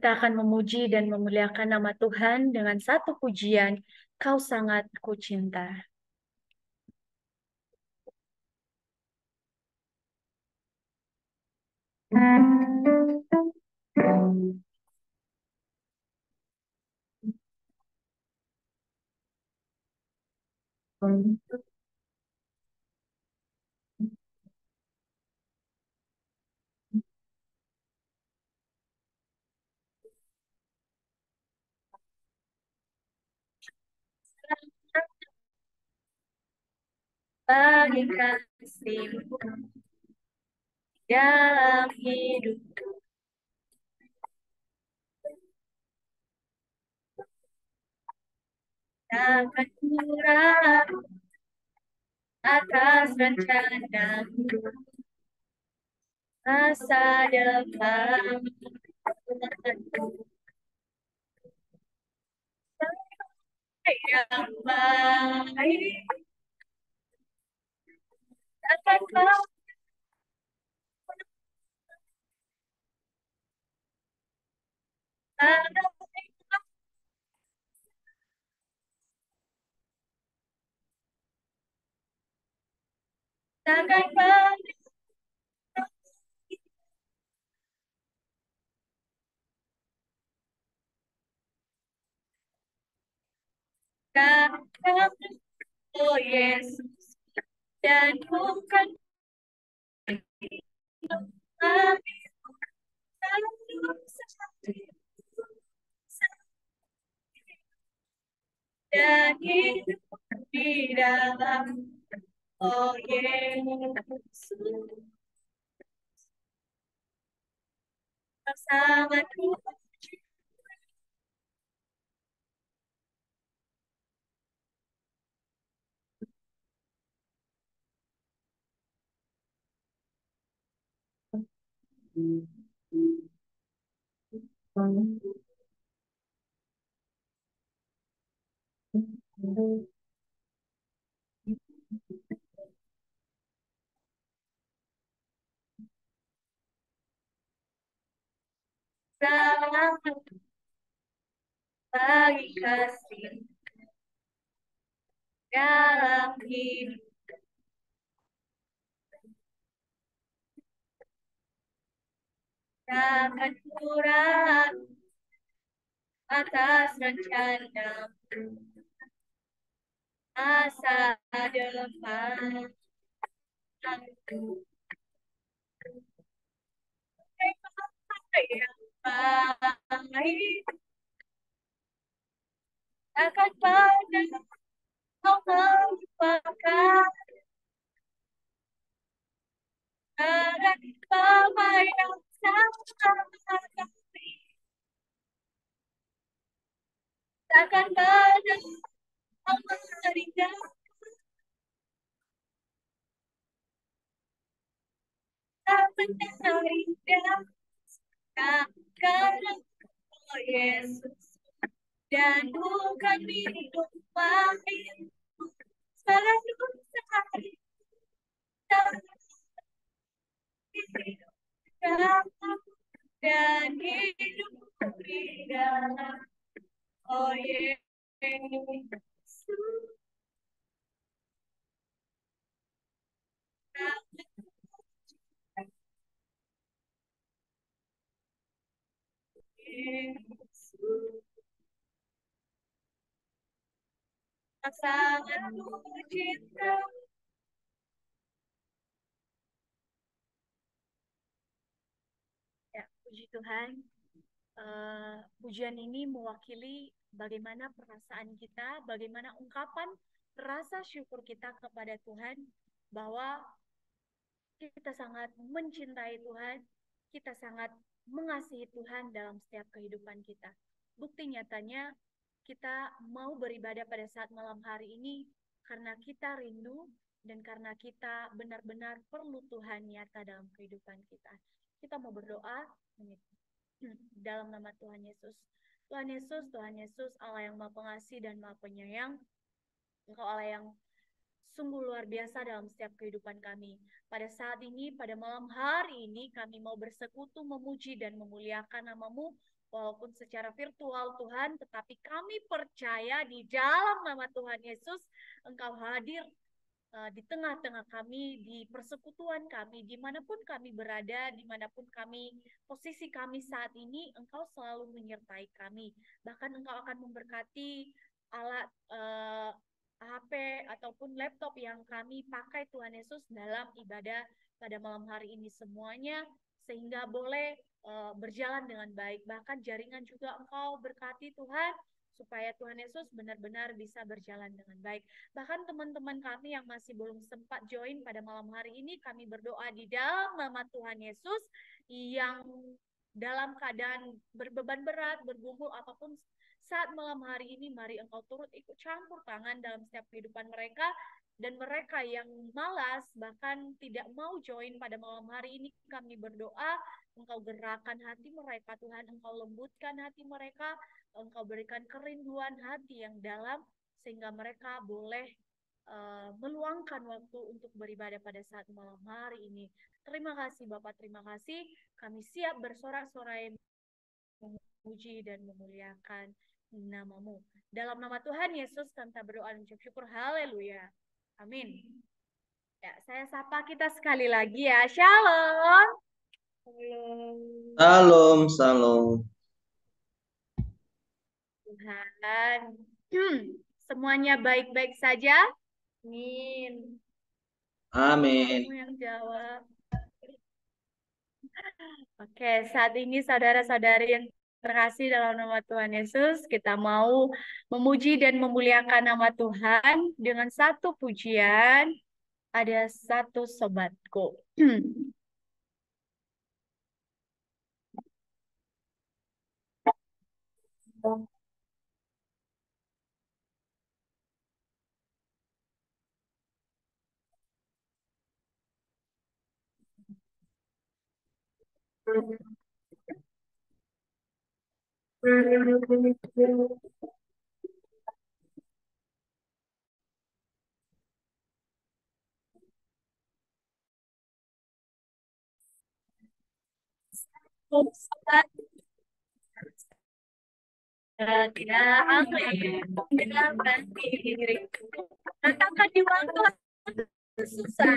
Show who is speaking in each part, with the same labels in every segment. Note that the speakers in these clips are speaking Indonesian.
Speaker 1: kita akan memuji dan memuliakan nama Tuhan dengan satu pujian, Kau sangat kucinta. Bagi kasih-Mu dalam hidupku, takkan kurang atas rencana-Mu masa depan. Yang baik takkan kau takkan pernah oh Yesus, dan bukan kami dan hidup di dalam oh Yesus, sangat puji. Selamat bagi kasih dalam hidup, takkan kurang atas rencana masa depan. Yang baik akan pernah kau melupakan dengan damai yang sama kami, takkan pernah kau meninggalkan, tak meninggalkan karena oh Yesus, dan bukan hidup lain selalu cari dalam dan hidup di dalam oh Yesus, sangat kucinta. Ya, puji Tuhan. Pujian ini mewakili bagaimana perasaan kita, bagaimana ungkapan rasa syukur kita kepada Tuhan, bahwa kita sangat mencintai Tuhan, kita sangat mengasihi Tuhan dalam setiap kehidupan kita. Bukti nyatanya, kita mau beribadah pada saat malam hari ini karena kita rindu dan karena kita benar-benar perlu Tuhan nyata dalam kehidupan kita. Kita mau berdoa dalam nama Tuhan Yesus. Tuhan Yesus, Tuhan Yesus, Allah yang Maha Pengasih dan Maha Penyayang, Engkau Allah yang sungguh luar biasa dalam setiap kehidupan kami. Pada saat ini, pada malam hari ini, kami mau bersekutu, memuji dan memuliakan nama-Mu. walaupun secara virtual Tuhan, tetapi kami percaya di dalam nama Tuhan Yesus, Engkau hadir di tengah-tengah kami, di persekutuan kami, dimanapun kami berada, dimanapun kami, posisi kami saat ini, Engkau selalu menyertai kami. Bahkan Engkau akan memberkati alat HP ataupun laptop yang kami pakai Tuhan Yesus dalam ibadah pada malam hari ini semuanya, sehingga boleh berjalan dengan baik. Bahkan jaringan juga Engkau berkati Tuhan, supaya Tuhan Yesus benar-benar bisa berjalan dengan baik. Bahkan teman-teman kami yang masih belum sempat join pada malam hari ini, kami berdoa di dalam nama Tuhan Yesus, yang dalam keadaan berbeban berat, bergumul apapun saat malam hari ini, mari Engkau turut ikut campur tangan dalam setiap kehidupan mereka. Dan mereka yang malas, bahkan tidak mau join pada malam hari ini, kami berdoa, Engkau gerakkan hati mereka Tuhan, Engkau lembutkan hati mereka, Engkau berikan kerinduan hati yang dalam, sehingga mereka boleh meluangkan waktu untuk beribadah pada saat malam hari ini. Terima kasih Bapak, terima kasih. Kami siap bersorak-sorai memuji dan memuliakan namamu. Dalam nama Tuhan Yesus kami berdoa dan ucap syukur. Haleluya. Amin. Ya, saya sapa kita sekali lagi ya. Shalom.
Speaker 2: Salam, salam.
Speaker 1: Tuhan. Semuanya baik-baik saja? Amin.
Speaker 2: Amin.
Speaker 1: Kamu yang jawab. Oke, saat ini saudara-saudari yang terkasih dalam nama Tuhan Yesus, kita mau memuji dan memuliakan nama Tuhan dengan satu pujian. Ada satu sobatku. Katakan di waktu susah.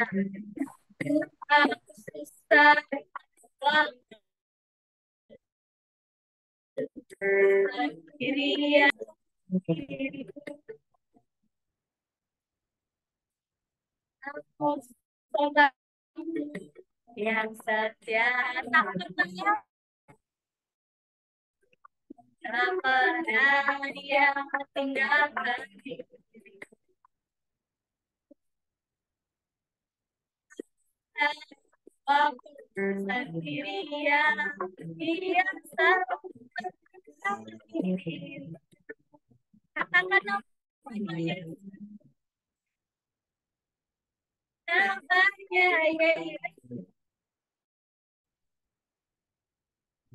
Speaker 1: Aku susah. Diri aku sobat yang setia, tak pernah dia tinggalkan aku sendirian, dia selalu katakan namanya Yesus,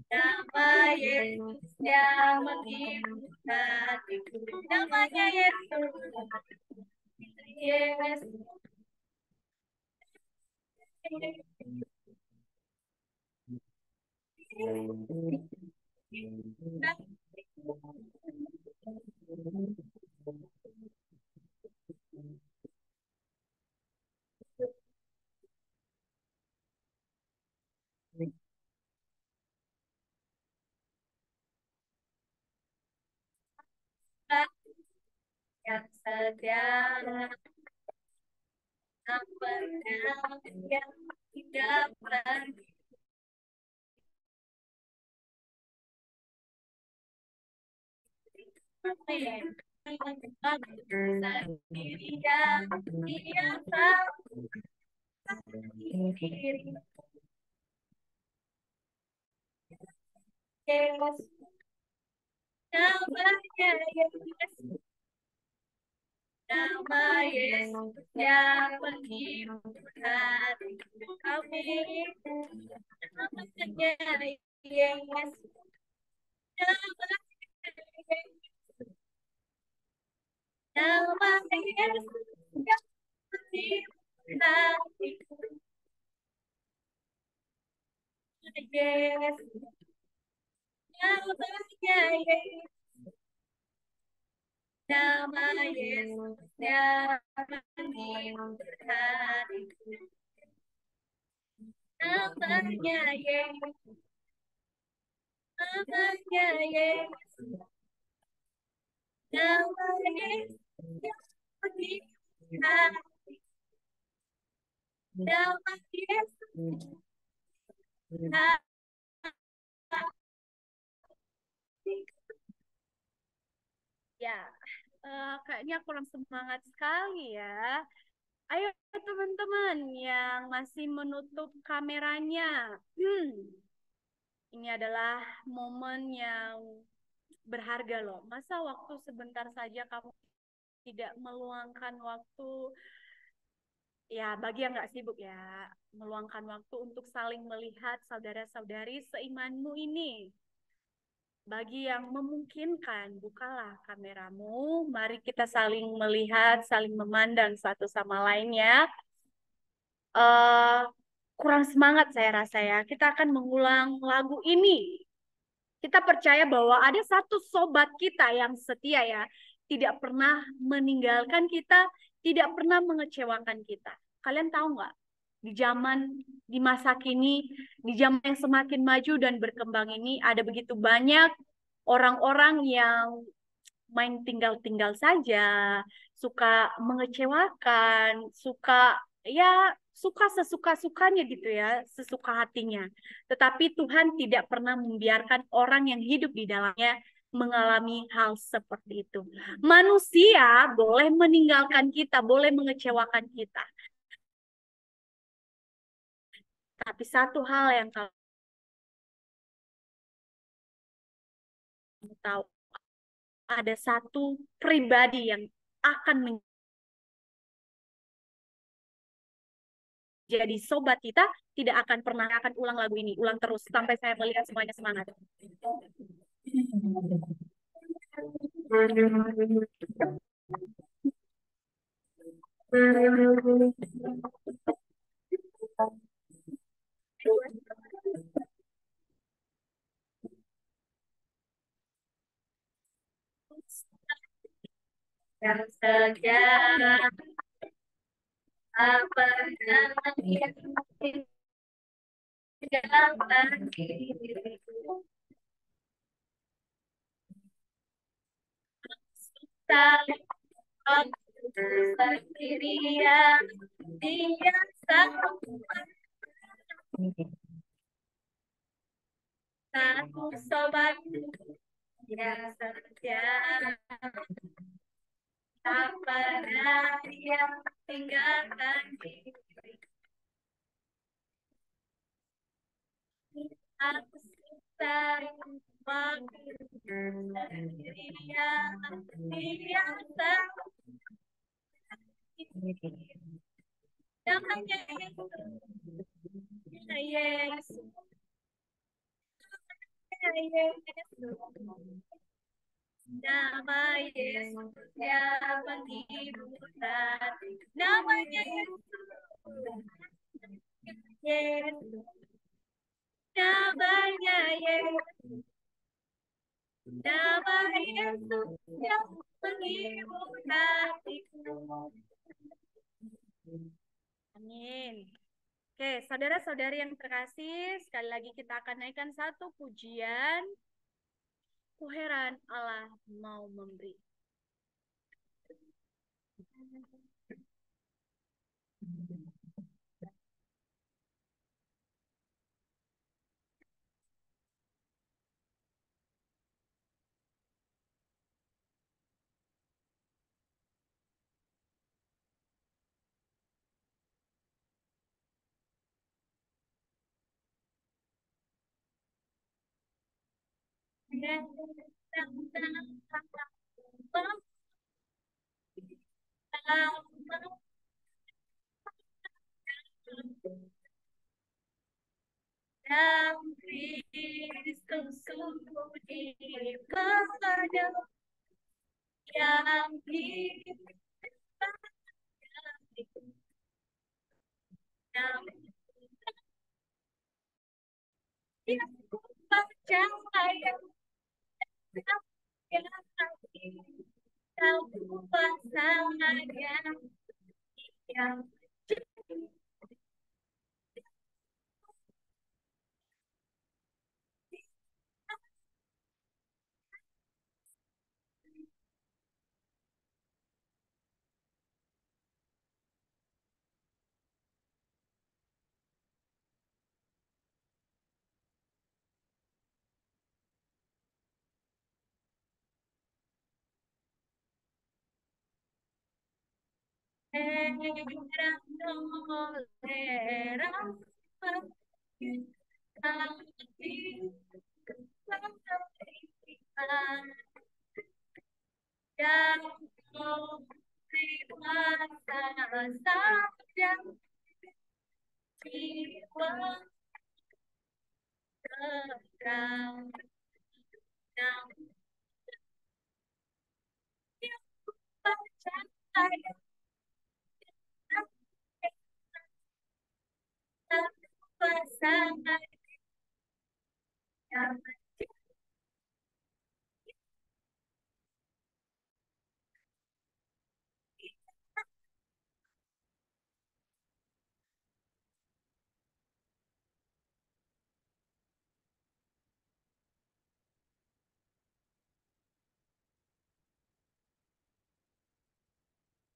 Speaker 1: nama Yesus yang menghibur hatiku, namanya Yesus, Yesus. Yang setia, tak pernah yang tidak pergi. Sendirian, dia selalu diri. Yesus, namanya Yesus, nama Yesus yang menghibur hatiku. Amin. Namanya Yesus, namanya Yesus, namanya Yesus yang menghibur hatiku. Yesus, namanya Yesus, nama Yesus yang menghibur hatiku, namanya Yesus, namanya Yesus, nama Yesus yang menghibur hatiku, nama Yesus hatiku. Ya, kayaknya kurang semangat sekali ya. Ayo teman-teman yang masih menutup kameranya. Ini adalah momen yang berharga loh. Masa waktu sebentar saja kamu tidak meluangkan waktu, ya bagi yang nggak sibuk ya, meluangkan waktu untuk saling melihat saudara-saudari seimanmu ini. Bagi yang memungkinkan, bukalah kameramu. Mari kita saling melihat, saling memandang satu sama lainnya. Kurang semangat saya rasa ya. Kita akan mengulang lagu ini. Kita percaya bahwa ada satu sobat kita yang setia ya. Tidak pernah meninggalkan kita, tidak pernah mengecewakan kita. Kalian tahu nggak? Di masa kini, di zaman yang semakin maju dan berkembang ini, ada begitu banyak orang-orang yang main tinggal-tinggal saja, suka mengecewakan, suka sesuka-sukanya gitu ya, sesuka hatinya. Tetapi Tuhan tidak pernah membiarkan orang yang hidup di dalamnya mengalami hal seperti itu. Manusia boleh meninggalkan kita, boleh mengecewakan kita. Tapi satu hal yang kamu tahu, ada satu pribadi yang akan jadi sobat kita, tidak akan pernah akan ulang lagu ini, ulang terus sampai saya melihat semuanya semangat. Yang sejarah apa yang tinggalkan diriku, saling waktu sendirian, dia satu sobat yang setia, tak pernah dia tinggalkan diriku. Aku sering waktu sendirian, dia namanya Yesus, Yesus, nama Yesus yang menghibur hati, namanya Yesus, Yesus, namanya Yesus, nama Yesus yang menghibur hatiku. Amin. Oke, saudara-saudari yang terkasih, sekali lagi kita akan naikkan satu pujian. Ku heran Allah mau memberi. Dan Kristus sungguh kepada yang hidup yang percaya Kau pasangannya yang era tolera dan kau dewasa saja jiwa terang yang percaya pasangan yang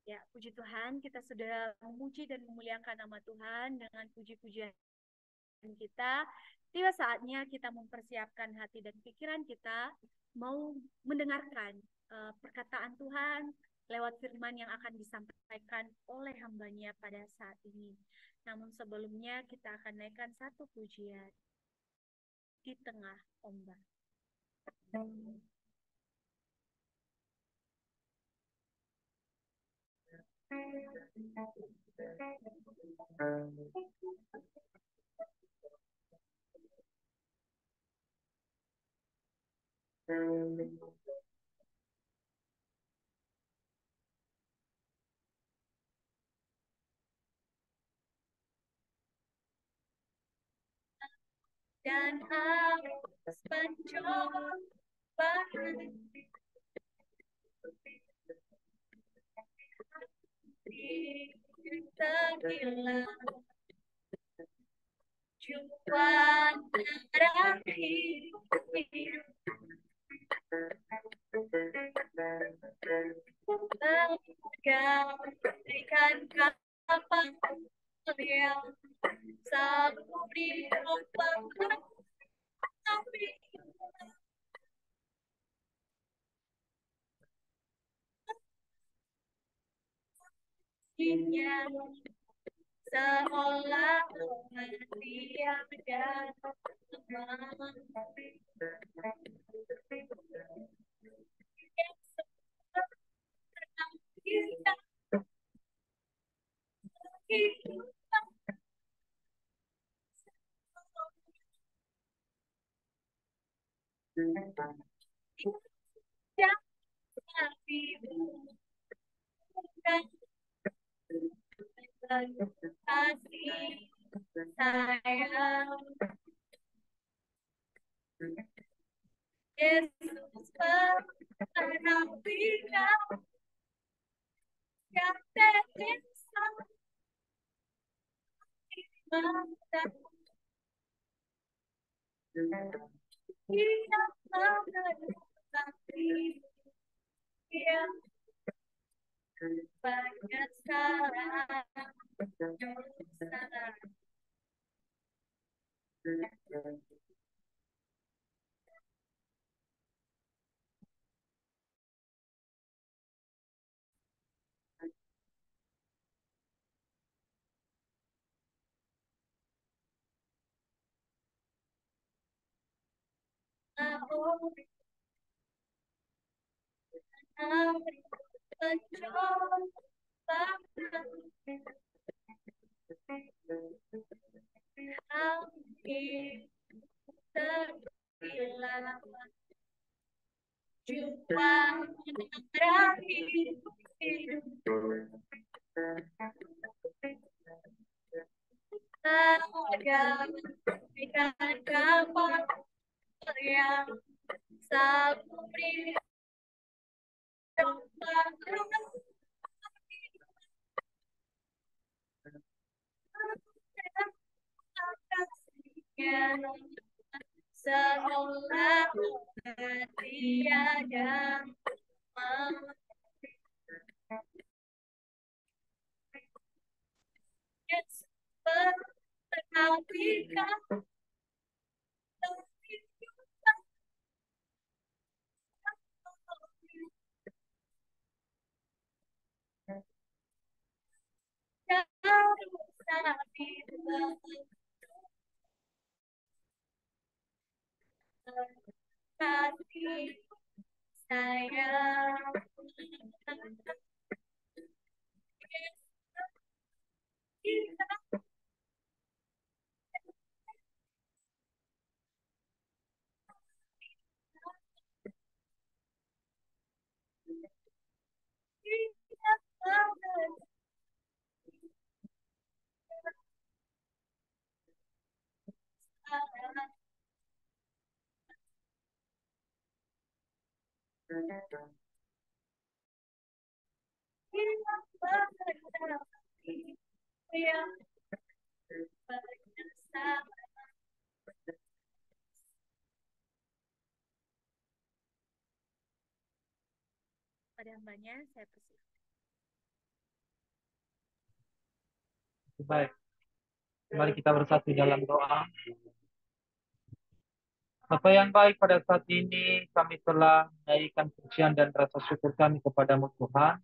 Speaker 1: ya, puji Tuhan, kita sudah memuji dan memuliakan nama Tuhan dengan puji-pujian kita. Tiba saatnya kita mempersiapkan hati dan pikiran kita mau mendengarkan perkataan Tuhan lewat firman yang akan disampaikan oleh hambanya pada saat ini. Namun sebelumnya kita akan naikkan satu pujian di tengah ombak. Dan harus mencoba terhilang jua terakhir bagaikan kapal yang selalu diombak tapi dia seolah dia datang kita yang tapi bukan kasih sayang Yesus perhatikan yang tersisa di mata dia mengerti dia banyak salah dosa. Mau mencoba kami terbilang jua terakhir hidup bagaikan kapal yang selalu Seolah tiada kasih sayang. Pada hambanya saya persilakan.
Speaker 3: Baik, mari kita bersatu dalam doa. Apa yang baik pada saat ini kami telah menaikkan pujian dan rasa syukur kami kepadamu Tuhan.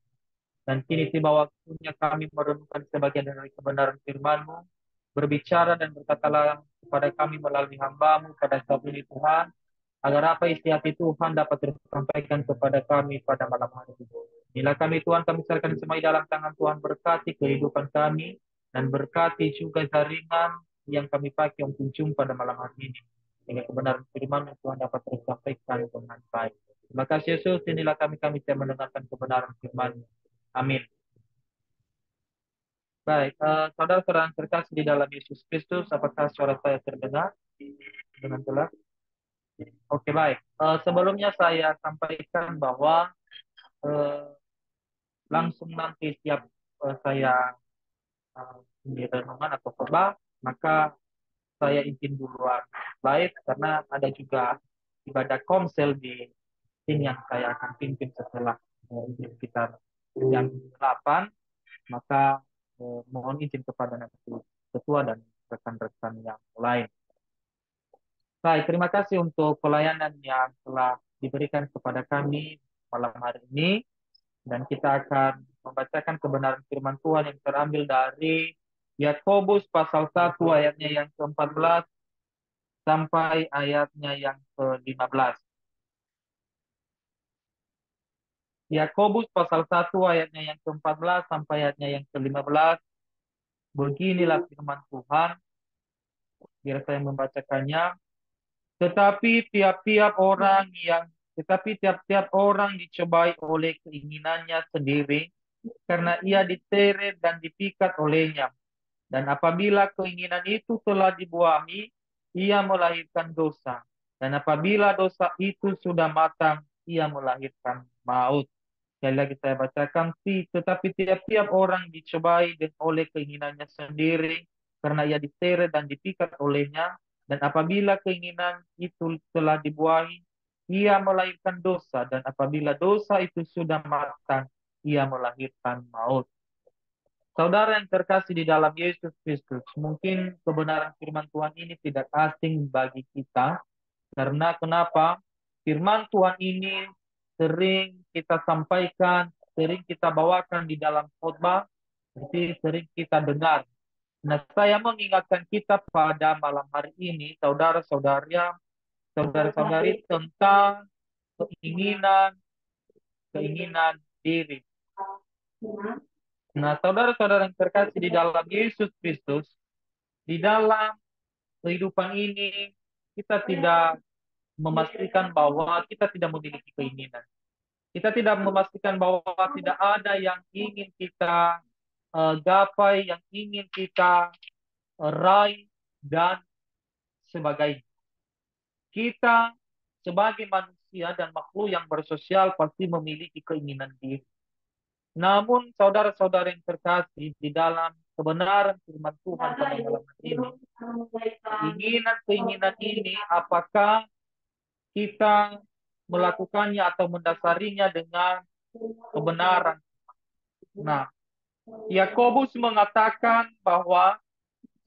Speaker 3: Dan kini tiba waktunya kami merenungkan sebagian dari kebenaran firman-Mu. Berbicara dan berkatalah kepada kami melalui hamba-Mu pada saat ini Tuhan. Agar apa isi hati Tuhan dapat tersampaikan kepada kami pada malam hari ini. Inilah kami Tuhan, kami serahkan semua di dalam tangan Tuhan, berkati kehidupan kami. Dan berkati juga jaringan yang kami pakai untuk jumpa pada malam hari ini. Sehingga kebenaran firman Tuhan dapat tersampaikan dengan baik. Terima kasih Yesus, inilah kami yang mendengarkan kebenaran firman. Amin. Baik, saudara-saudara yang terkasih di dalam Yesus Kristus, apakah suara saya terdengar dengan jelas? Oke, baik. Sebelumnya saya sampaikan bahwa langsung nanti setiap saya di renungan atau khotbah, maka saya izin duluan live karena ada juga ibadah komsel di sini yang saya akan pimpin setelah sekitar jam 8. Maka mohon izin kepada nanti ketua dan rekan-rekan yang lain. Baik, terima kasih untuk pelayanan yang telah diberikan kepada kami malam hari ini. Dan kita akan membacakan kebenaran firman Tuhan yang terambil dari Yakobus pasal 1 ayatnya yang ke-14 sampai ayatnya yang ke-15. Yakobus pasal 1 ayatnya yang ke-14 sampai ayatnya yang ke-15. Beginilah firman Tuhan. Biar saya membacakannya. Tetapi tiap-tiap orang dicobai oleh keinginannya sendiri, karena ia diseret dan dipikat olehnya. Dan apabila keinginan itu telah dibuahi, ia melahirkan dosa. Dan apabila dosa itu sudah matang, ia melahirkan maut. Sekali lagi saya bacakan, tetapi tiap-tiap orang dicobai oleh keinginannya sendiri, karena ia diseret dan dipikat olehnya. Dan apabila keinginan itu telah dibuahi, ia melahirkan dosa. Dan apabila dosa itu sudah matang, ia melahirkan maut. Saudara yang terkasih di dalam Yesus Kristus, mungkin kebenaran firman Tuhan ini tidak asing bagi kita. Karena kenapa? Firman Tuhan ini sering kita sampaikan, sering kita bawakan di dalam khotbah, jadi sering kita dengar. Nah, saya mengingatkan kita pada malam hari ini, saudara-saudari, tentang keinginan diri. Nah, saudara-saudara yang terkasih di dalam Yesus Kristus, di dalam kehidupan ini kita tidak memastikan bahwa kita tidak memiliki keinginan. Kita tidak memastikan bahwa tidak ada yang ingin kita gapai, yang ingin kita raih, dan sebagainya. Kita sebagai manusia manusia dan makhluk yang bersosial pasti memiliki keinginan diri. Namun, saudara-saudara yang terkasih, di dalam kebenaran firman Tuhan pada malam ini, keinginan-keinginan ini apakah kita melakukannya atau mendasarinya dengan kebenaran? Nah, Yakobus mengatakan bahwa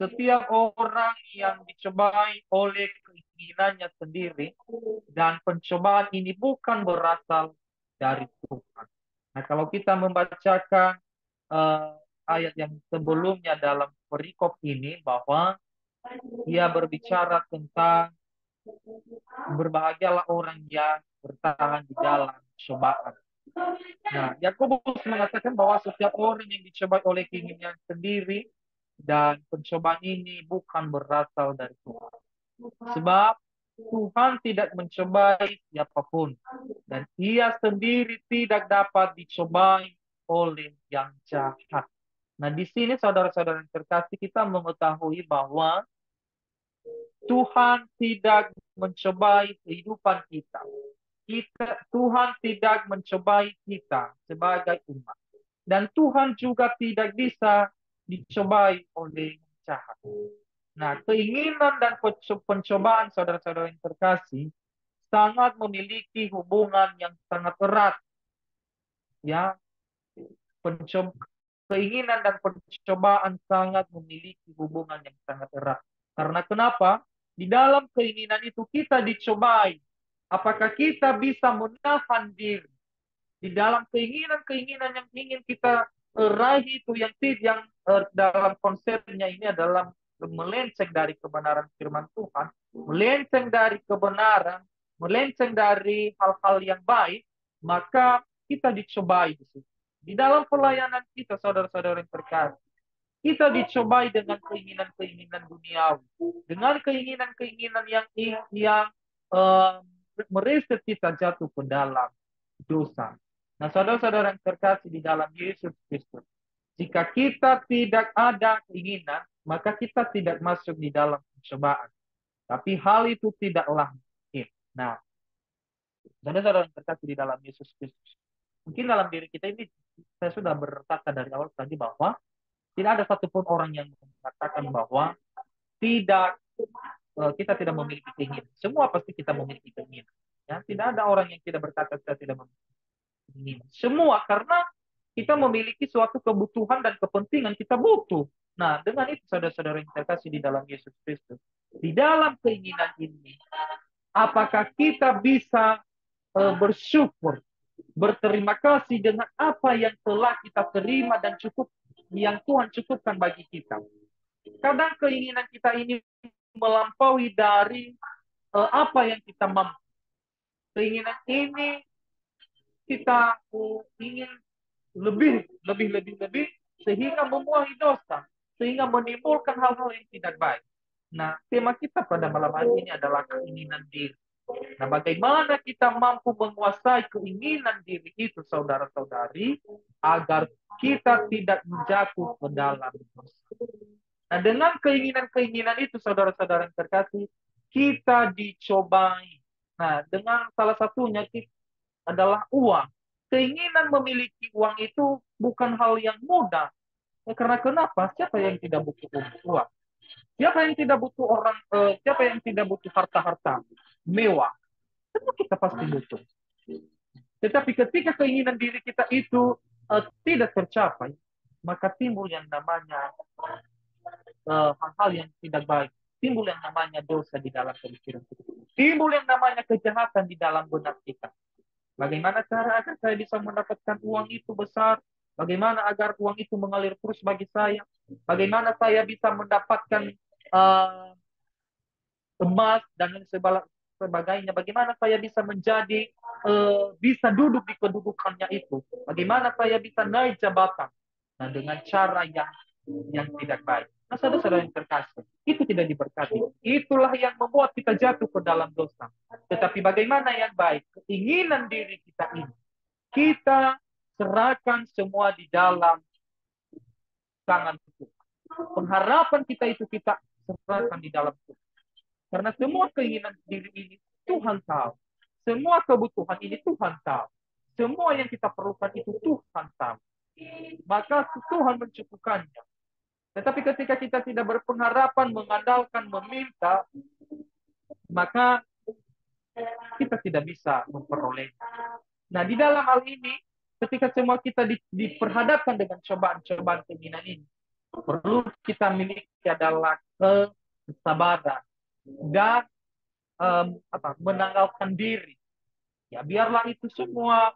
Speaker 3: setiap orang yang dicobai oleh keinginannya sendiri, dan pencobaan ini bukan berasal dari Tuhan. Nah, kalau kita membacakan ayat yang sebelumnya dalam perikop ini, bahwa ia berbicara tentang berbahagialah orang yang bertahan di dalam cobaan. Nah, Yakobus mengatakan bahwa setiap orang yang dicobai oleh keinginan sendiri, dan pencobaan ini bukan berasal dari Tuhan. Sebab Tuhan tidak mencobai siapapun, dan ia sendiri tidak dapat dicobai oleh yang jahat. Nah, di sini saudara-saudara yang terkasih, kita mengetahui bahwa Tuhan tidak mencobai kehidupan kita. Tuhan tidak mencobai kita sebagai umat. Dan Tuhan juga tidak bisa dicobai oleh yang jahat. Nah, keinginan dan pencobaan saudara-saudara yang terkasih sangat memiliki hubungan yang sangat erat. Ya, keinginan dan pencobaan sangat memiliki hubungan yang sangat erat. Karena kenapa? Di dalam keinginan itu kita dicobai. Apakah kita bisa menahan diri di dalam keinginan-keinginan yang ingin kita raih itu, yang dalam konsepnya ini adalah melenceng dari kebenaran firman Tuhan, melenceng dari kebenaran, melenceng dari hal-hal yang baik, maka kita dicobai di situ. Di dalam pelayanan kita, saudara-saudara yang terkasih, kita dicobai dengan keinginan-keinginan duniawi, dengan keinginan-keinginan yang mereset kita jatuh ke dalam dosa. Nah, saudara-saudara yang terkasih di dalam Yesus Kristus, jika kita tidak ada keinginan, maka kita tidak masuk di dalam pencobaan. Tapi hal itu tidaklah mungkin. Nah, saudara-saudara yang terkasih di dalam Yesus Kristus, mungkin dalam diri kita ini, saya sudah berkata dari awal tadi bahwa tidak ada satupun orang yang mengatakan bahwa kita tidak memiliki keinginan. Semua pasti kita memiliki keinginan. Ya, tidak ada orang yang tidak berkata kita tidak memiliki keinginan. Semua, karena kita memiliki suatu kebutuhan dan kepentingan, kita butuh. Nah, dengan itu saudara-saudara yang terkasih di dalam Yesus Kristus, di dalam keinginan ini, apakah kita bisa bersyukur, berterima kasih dengan apa yang telah kita terima dan yang Tuhan cukupkan bagi kita? Kadang keinginan kita ini melampaui dari apa yang kita mampu. Keinginan ini kita ingin lebih sehingga membuahi dosa, sehingga menimbulkan hal-hal yang tidak baik. Nah, tema kita pada malam hari ini adalah keinginan diri. Nah, bagaimana kita mampu menguasai keinginan diri itu, saudara-saudari, agar kita tidak jatuh ke dalam dosa. Nah, dengan keinginan-keinginan itu, saudara-saudara yang terkasih, kita dicobai. Nah, dengan salah satunya adalah uang. Keinginan memiliki uang itu bukan hal yang mudah. Karena kenapa? Siapa yang tidak butuh uang? Siapa yang tidak butuh siapa yang tidak butuh harta-harta mewah? Tentu kita pasti butuh. Tetapi ketika keinginan diri kita itu tidak tercapai, maka timbul yang namanya hal-hal yang tidak baik. Timbul yang namanya dosa di dalam pemikiran kita. Timbul yang namanya kejahatan di dalam benak kita. Bagaimana cara agar saya bisa mendapatkan uang itu besar? Bagaimana agar uang itu mengalir terus bagi saya? Bagaimana saya bisa mendapatkan emas dan lain sebagainya? Bagaimana saya bisa bisa duduk di kedudukannya itu? Bagaimana saya bisa naik jabatan? Nah, dengan cara yang tidak baik. Nah, saudara-saudara yang terkasih, itu tidak diberkati. Itulah yang membuat kita jatuh ke dalam dosa. Tetapi bagaimana yang baik? Keinginan diri kita ini, kita serahkan semua di dalam tangan Tuhan. Pengharapan kita itu kita serahkan di dalam Tuhan. Karena semua keinginan diri ini Tuhan tahu. Semua kebutuhan ini Tuhan tahu. Semua yang kita perlukan itu Tuhan tahu. Maka Tuhan mencukupkannya. Tetapi ketika kita tidak berpengharapan, mengandalkan, meminta, maka kita tidak bisa memperoleh. Nah, di dalam hal ini, ketika semua kita diperhadapkan dengan cobaan-cobaan keinginan ini, perlu kita miliki adalah kesabaran dan menanggalkan diri. Ya, biarlah itu semua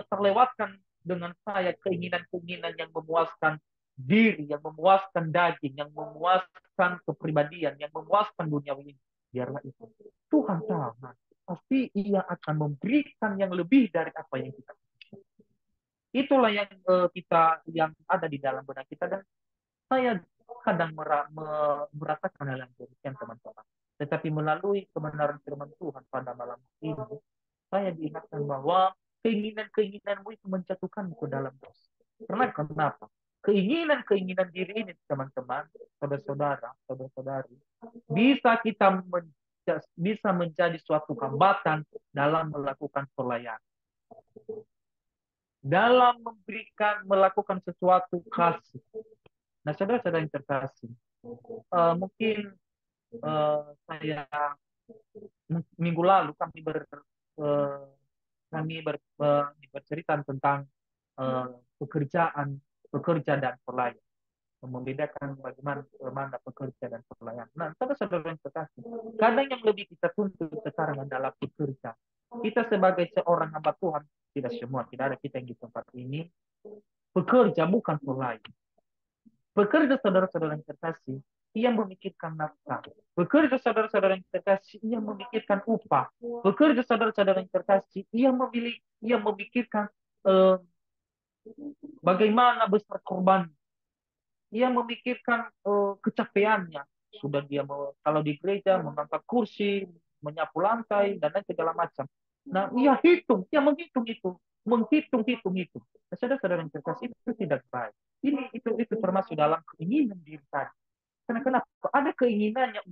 Speaker 3: terlewatkan dengan saya keinginan-keinginan yang memuaskan diri, yang memuaskan daging, yang memuaskan kepribadian, yang memuaskan dunia ini. Biarlah itu. Tuhan tahu, pasti Ia akan memberikan yang lebih dari apa yang kita. Itulah yang yang ada di dalam benak kita, dan saya kadang merasakan hal yang demikian, teman-teman. Tetapi melalui kebenaran firman Tuhan pada malam ini, saya diingatkan bahwa keinginan-keinginanmu itu menjatuhkan ke dalam dosa. Karena kenapa? Keinginan-keinginan diri ini, teman-teman, saudara-saudara, saudara-saudari, bisa menjadi suatu hambatan dalam melakukan pelayanan. Dalam melakukan sesuatu kasih. Nah, saudara-saudara yang terkasih, mungkin saya minggu lalu kami bercerita tentang pekerja dan pelayan, membedakan bagaimana pekerja dan pelayan. Nah, saudara-saudara yang terkasih, kadang yang lebih kita tuntut sekarang adalah pekerja. Kita sebagai seorang hamba Tuhan, tidak semua, tidak ada kita yang di tempat ini, pekerja bukan pelayan. Bekerja saudara-saudara yang terkasih, ia memikirkan nafkah. Bekerja saudara-saudara yang terkasih, ia memikirkan upah. Bekerja saudara-saudara yang terkasih, ia memikirkan bagaimana besar korban. Ia memikirkan kecapeannya. Sudah dia kalau di gereja mengangkat kursi, menyapu lantai, dan lain segala macam. Nah, ia menghitung itu. Nah, saudara-saudara yang terkasih, itu tidak baik. Itu termasuk dalam keinginan diri tadi. Karena kenapa? Ada keinginannya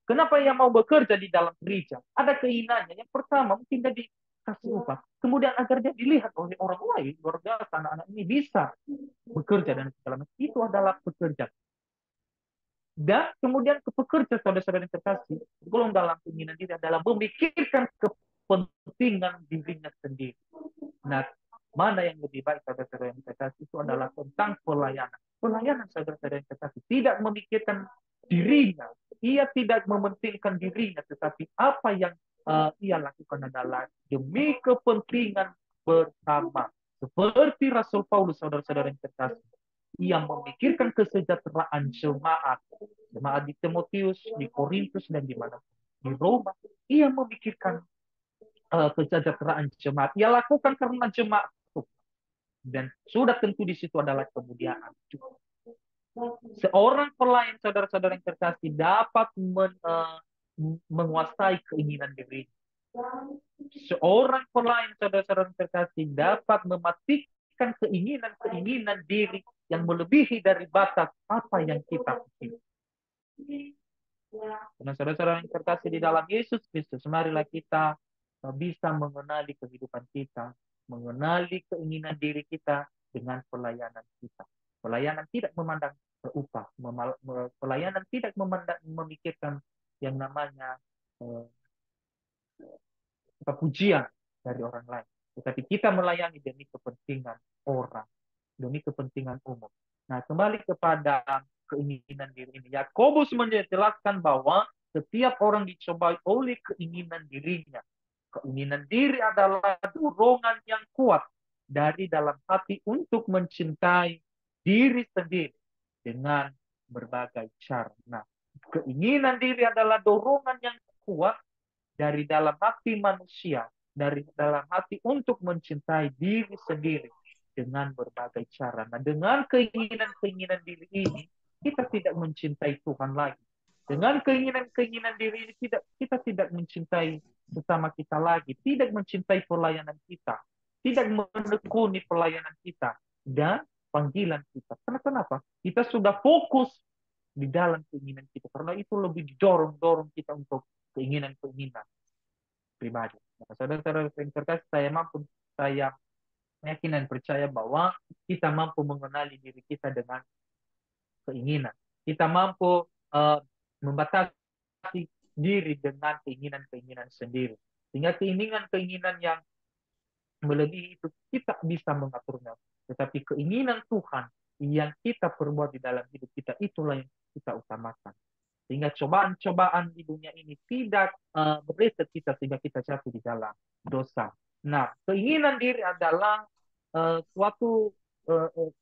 Speaker 3: kenapa ia mau bekerja di dalam gereja? Ada keinginannya. Yang pertama, mungkin dia dikasih upah. Kemudian agar dia dilihat oleh orang lain, luar biasa, anak-anak ini bisa bekerja dan segala macam. Itu adalah pekerja. Dan kemudian pekerja saudara-saudara yang terkasih, golong dalam keinginan diri adalah memikirkan kepentingan dirinya sendiri. Nah, mana yang lebih baik saudara-saudara yang terkasih itu adalah tentang pelayanan. Pelayanan saudara-saudara yang terkasih tidak memikirkan dirinya. Ia tidak mementingkan dirinya, tetapi apa yang ia lakukan adalah demi kepentingan bersama. Seperti Rasul Paulus, saudara-saudara yang terkasih. Ia memikirkan kesejahteraan jemaat. Jemaat di Timotius, di Korintus, dan di mana? Di Roma. Ia memikirkan kesejahteraan jemaat. Ia lakukan karena jemaat. Dan sudah tentu di situ adalah kemuliaan. Seorang pelayan, saudara-saudara yang terkasih, dapat menguasai keinginan diri. Seorang pelayan, saudara-saudara yang terkasih, dapat mematikan keinginan diri yang melebihi dari batas apa yang kita pikirkan. Karena saudara-saudara yang terkasih di dalam Yesus Kristus, marilah kita bisa mengenali kehidupan kita, mengenali keinginan diri kita dengan pelayanan kita. Pelayanan tidak memandang upah, pelayanan tidak memikirkan yang namanya pujian dari orang lain. Tetapi kita melayani demi kepentingan orang, demi kepentingan umum. Nah, kembali kepada keinginan diri ini. Yakobus menjelaskan bahwa setiap orang dicobai oleh keinginan dirinya. Keinginan diri adalah dorongan yang kuat dari dalam hati untuk mencintai diri sendiri dengan berbagai cara. Nah, keinginan diri adalah dorongan yang kuat dari dalam hati manusia, dari dalam hati untuk mencintai diri sendiri dengan berbagai cara. Nah, dengan keinginan-keinginan diri ini, kita tidak mencintai Tuhan lagi. Dengan keinginan-keinginan diri ini, kita tidak mencintai sesama kita lagi, tidak mencintai pelayanan kita, tidak menekuni pelayanan kita, dan panggilan kita. Karena kenapa? Kita sudah fokus di dalam keinginan kita. Karena itu lebih didorong-dorong kita untuk keinginan-keinginan pribadi. Nah, saudara-saudara yang terkasih, saya yakin dan percaya bahwa kita mampu mengenali diri kita dengan keinginan. Kita mampu membatasi diri dengan keinginan-keinginan sendiri. Sehingga keinginan-keinginan yang melebihi itu kita bisa mengaturnya. Tetapi keinginan Tuhan yang kita perbuat di dalam hidup kita, itulah yang kita utamakan. Sehingga cobaan-cobaan di dunia ini tidak berreset kita sehingga kita jatuh di dalam dosa. Nah, keinginan diri adalah uh, suatu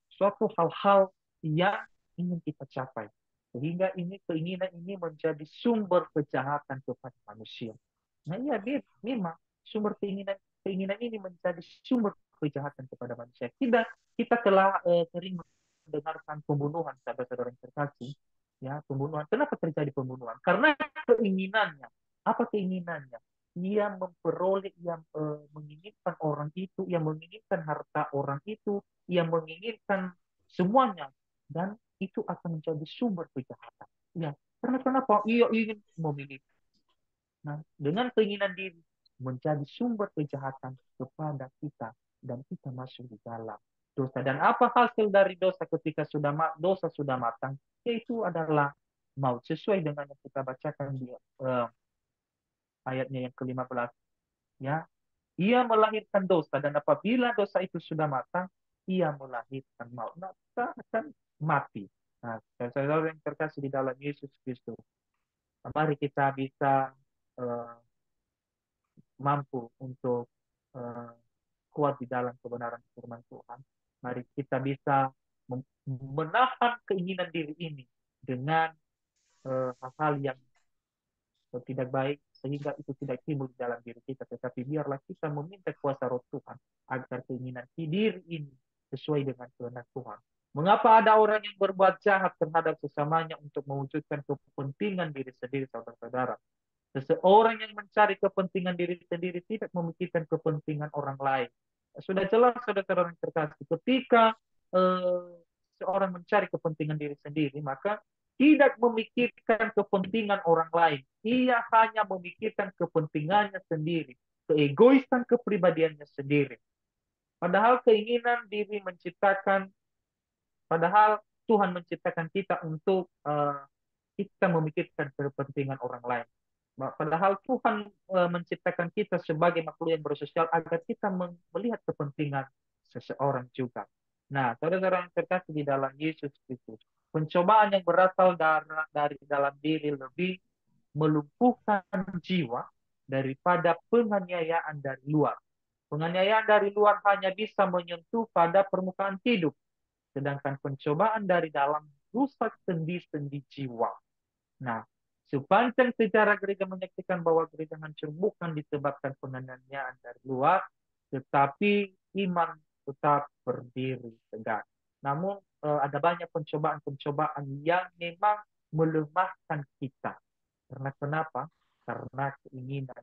Speaker 3: suatu hal-hal yang ingin kita capai. Sehingga keinginan ini menjadi sumber kejahatan kepada manusia. Nah, iya, memang sumber keinginan ini menjadi sumber kejahatan kepada manusia. Kita telah sering mendengarkan pembunuhan, saudara-saudara yang terkasih, ya, pembunuhan. Kenapa terjadi pembunuhan? Karena keinginannya. Apa keinginannya? Ia memperoleh, ia menginginkan orang itu, ia menginginkan harta orang itu, ia menginginkan semuanya, dan itu akan menjadi sumber kejahatan. Ya, karena kenapa? Ia ingin memiliki. Nah, dengan keinginan diri menjadi sumber kejahatan kepada kita dan kita masuk di dalam dosa. Dan apa hasil dari dosa ketika dosa sudah matang? Yaitu adalah maut. Sesuai dengan yang kita bacakan di ayatnya yang ke-15. Ya, ia melahirkan dosa dan apabila dosa itu sudah matang, ia melahirkan maut. Nah, kita akan mati. Nah, saudara yang terkasih di dalam Yesus Kristus, mari kita bisa mampu untuk uh, kuat di dalam kebenaran firman Tuhan. Mari kita bisa menahan keinginan diri ini dengan hal-hal yang tidak baik sehingga itu tidak timbul di dalam diri kita, tetapi biarlah kita meminta kuasa roh Tuhan agar keinginan diri ini sesuai dengan kehendak Tuhan. Mengapa ada orang yang berbuat jahat terhadap sesamanya untuk mewujudkan kepentingan diri sendiri, saudara-saudara? Seseorang yang mencari kepentingan diri sendiri tidak memikirkan kepentingan orang lain. Sudah jelas, saudara-saudara yang terkasih, ketika seorang mencari kepentingan diri sendiri, maka tidak memikirkan kepentingan orang lain. Ia hanya memikirkan kepentingannya sendiri, keegoisan kepribadiannya sendiri. Padahal keinginan diri padahal Tuhan menciptakan kita untuk kita memikirkan kepentingan orang lain. Padahal Tuhan menciptakan kita sebagai makhluk yang bersosial agar kita melihat kepentingan seseorang juga. Nah, saudara-saudara yang terkasih di dalam Yesus Kristus, pencobaan yang berasal dari dalam diri lebih melumpuhkan jiwa daripada penganiayaan dari luar. Penganiayaan dari luar hanya bisa menyentuh pada permukaan hidup, sedangkan pencobaan dari dalam rusak sendi-sendi jiwa. Nah, sepanjang sejarah gereja menyaksikan bahwa gereja hancur bukan disebabkan penganiayaan dari luar, tetapi iman tetap berdiri tegak. Namun ada banyak pencobaan-pencobaan yang memang melemahkan kita. Karena kenapa? Karena keinginan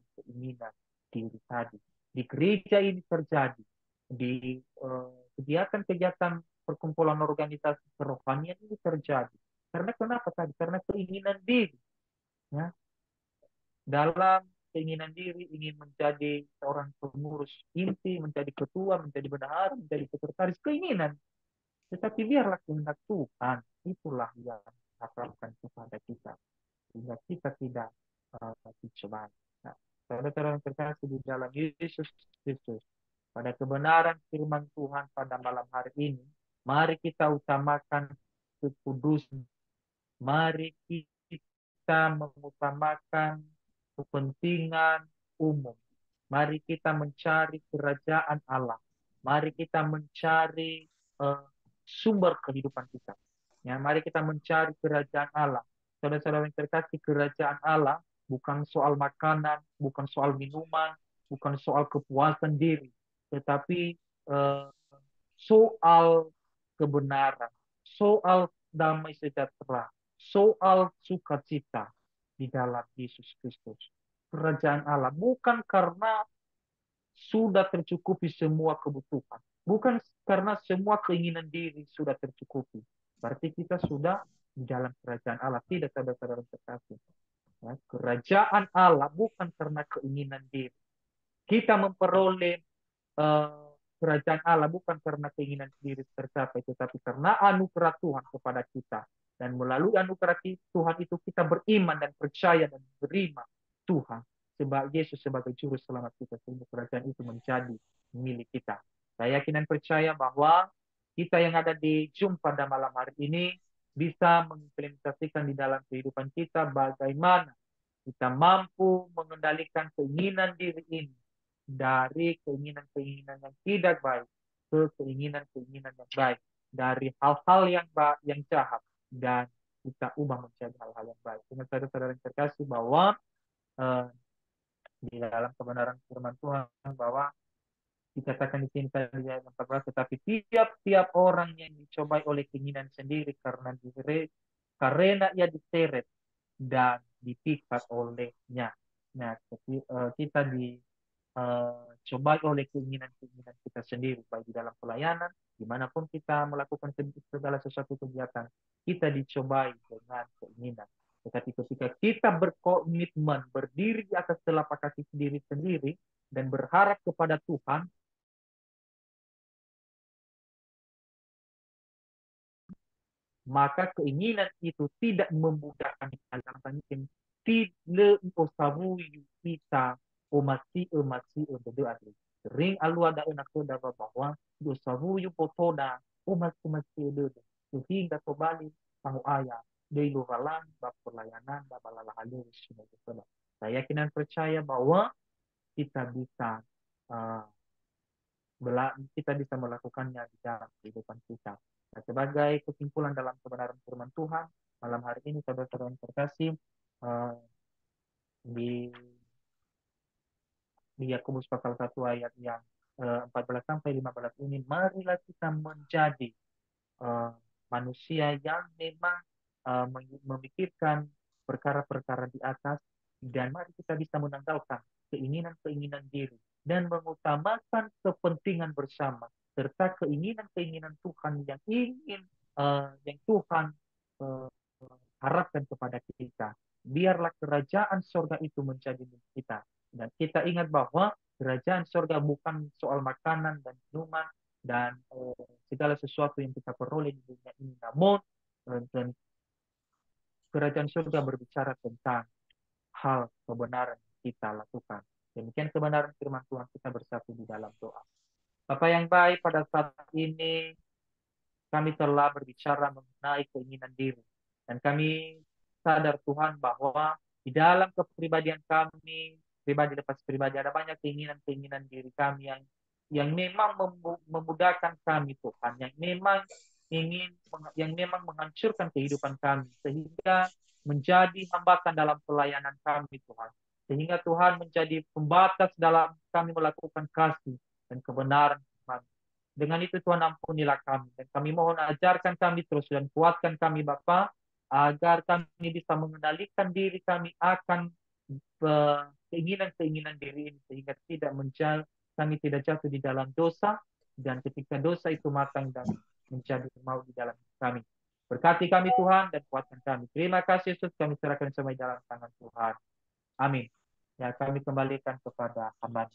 Speaker 3: diri tadi. Di gereja ini terjadi, di kegiatan-kegiatan perkumpulan organisasi kerohanian ini terjadi. Karena kenapa tadi? Karena keinginan diri. Ya. Dalam keinginan diri ingin menjadi seorang pengurus inti, menjadi ketua, menjadi bendahara, menjadi sekretaris, keinginan. Tetapi biarlah kehendak Tuhan, itulah yang harapkan kepada kita. Sehingga kita tidak dicobaan. Nah, saudara-saudara yang terkasih di dalam Yesus Kristus, pada kebenaran firman Tuhan pada malam hari ini, mari kita utamakan kekudusan. Mari kita mengutamakan kepentingan umum. Mari kita mencari kerajaan Allah. Mari kita mencari sumber kehidupan kita. Ya, mari kita mencari kerajaan Allah. Saudara-saudara yang terkasih, kerajaan Allah bukan soal makanan, bukan soal minuman, bukan soal kepuasan diri, tetapi soal kebenaran, soal damai sejahtera, soal sukacita di dalam Yesus Kristus. Kerajaan Allah bukan karena sudah tercukupi semua kebutuhan, bukan karena semua keinginan diri sudah tercukupi. Berarti kita sudah di dalam kerajaan Allah. Tidak, saudara-saudara terkasih. Ya, kerajaan Allah bukan karena keinginan diri, kita memperoleh eh, kerajaan Allah bukan karena keinginan sendiri tercapai, tetapi karena anugerah Tuhan kepada kita. Dan melalui anugerah Tuhan itu kita beriman dan percaya dan menerima Tuhan sebagai Yesus sebagai juru selamat kita, sehingga kerajaan itu menjadi milik kita. Saya yakin dan percaya bahwa kita yang ada di Zoom pada malam hari ini bisa mengimplementasikan di dalam kehidupan kita bagaimana kita mampu mengendalikan keinginan diri ini dari keinginan-keinginan yang tidak baik ke keinginan-keinginan yang baik, dari hal-hal yang jahat, dan kita ubah menjadi hal-hal yang baik. Dengan saudara-saudara yang terkasih bahwa eh, di dalam kebenaran firman Tuhan bahwa dikatakan di sini tadi ayat 14, tetapi tiap-tiap orang yang dicobai oleh keinginan sendiri karena ia diseret dan dipikat olehnya. Nah, kita dicobai oleh keinginan-keinginan kita sendiri, baik di dalam pelayanan, dimanapun kita melakukan segala sesuatu kegiatan, kita dicobai dengan keinginan. Tetapi ketika kita berkomitmen, berdiri di atas telapak kaki sendiri-sendiri, dan berharap kepada Tuhan, maka keinginan itu tidak memudahkan kita dalam tanya tidak usahawi kita umasi berdoa sering alu ada enak da bahwa usahawi potoda umasi sehingga kembali tahu ayah dari luralan bab pelayanan bab halu saya yakin dan percaya bahwa kita bisa uh, kita bisa melakukannya di dalam kehidupan kita. Nah, sebagai kesimpulan dalam kebenaran firman Tuhan, malam hari ini saudara-saudara yang terkasih, uh, di Yakobus pasal 1 ayat yang 14 sampai 15 ini, marilah kita menjadi uh, manusia yang memang memikirkan perkara-perkara di atas, dan mari kita bisa menanggalkan keinginan-keinginan diri dan mengutamakan kepentingan bersama serta keinginan-keinginan Tuhan yang Tuhan uh, harapkan kepada kita. Biarlah kerajaan surga itu menjadi milik kita. Dan kita ingat bahwa kerajaan surga bukan soal makanan dan minuman dan segala sesuatu yang kita peroleh di dunia ini. Namun, dan kerajaan surga berbicara tentang hal kebenaran yang kita lakukan. Demikian kebenaran firman Tuhan, kita bersatu di dalam doa. Bapak yang baik, pada saat ini kami telah berbicara mengenai keinginan diri. Dan kami sadar Tuhan bahwa di dalam kepribadian kami, pribadi lepas pribadi, ada banyak keinginan-keinginan diri kami yang memang memudahkan kami Tuhan, yang memang menghancurkan kehidupan kami, sehingga menjadi hambatan dalam pelayanan kami Tuhan. Sehingga Tuhan menjadi pembatas dalam kami melakukan kasih dan kebenaran Tuhan. Dengan itu Tuhan ampunilah kami. Dan kami mohon ajarkan kami terus dan kuatkan kami Bapa, agar kami bisa mengendalikan diri kami akan keinginan-keinginan diri ini, sehingga kami tidak jatuh di dalam dosa, dan ketika dosa itu matang dan menjadi mau di dalam kami. Berkati kami Tuhan dan kuatkan kami. Terima kasih Yesus, kami serahkan semua dalam tangan Tuhan. Amin. Ya, kami kembalikan kepada hamba.